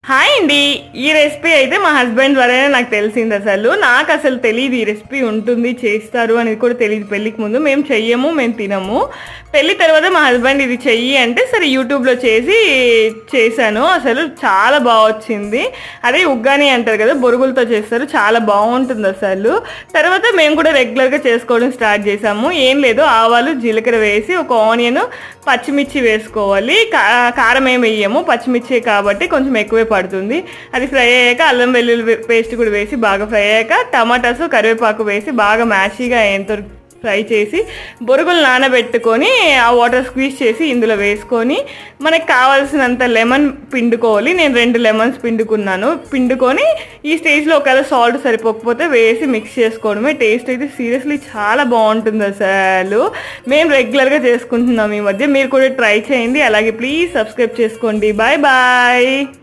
Hi అండి. ఈ recipe అయితే మా హస్బెండ్ ద్వారానే నాకు తెలిసింది. నాకు అసలు తెలియదు ఈ రెసిపీ ఉంటుంది చేస్తారు అనేది కూడా తెలియదు. పెళ్ళికి ముందు మేము చెయ్యము, మేము తినము. పెళ్ళి తర్వాత మా హస్బెండ్ ఇది చెయ్యి అంటే సరే యూట్యూబ్లో చేశాను. అసలు చాలా బాగా వచ్చింది. అదే ఉగ్గాని అంటారు కదా, బొరుగులతో చేస్తారు, చాలా బాగుంటుంది అసలు. తర్వాత మేము కూడా రెగ్యులర్గా చేసుకోవడం స్టార్ట్ చేసాము. ఏం లేదు, ఆవాలు జీలకర్ర వేసి ఒక ఆనియన్ పచ్చిమిర్చి వేసుకోవాలి. కారం ఏమి వేయము, పచ్చిమిర్చి కాబట్టి కొంచెం ఎక్కువే పడుతుంది. అది ఫ్రై అయ్యాక అల్లం వెల్లుల్లి పేస్ట్ కూడా వేసి బాగా ఫ్రై అయ్యాక టమాటాస్ కరివేపాకు వేసి బాగా మ్యాషీగా అయ్యేంత ఫ్రై చేసి బొరుగులు నానబెట్టుకొని ఆ వాటర్ స్క్వీజ్ చేసి ఇందులో వేసుకొని మనకు కావాల్సినంత లెమన్ పిండుకోవాలి. నేను 2 లెమన్స్ పిండుకొని ఈ స్టేజ్లో ఒకవేళ సాల్ట్ సరిపోకపోతే వేసి మిక్స్ చేసుకోవడమే. టేస్ట్ అయితే సీరియస్లీ చాలా బాగుంటుంది అసలు. మేము రెగ్యులర్గా చేసుకుంటున్నాం ఈ మధ్య. మీరు కూడా ట్రై చేయండి. అలాగే ప్లీజ్ సబ్స్క్రైబ్ చేసుకోండి. Bye bye.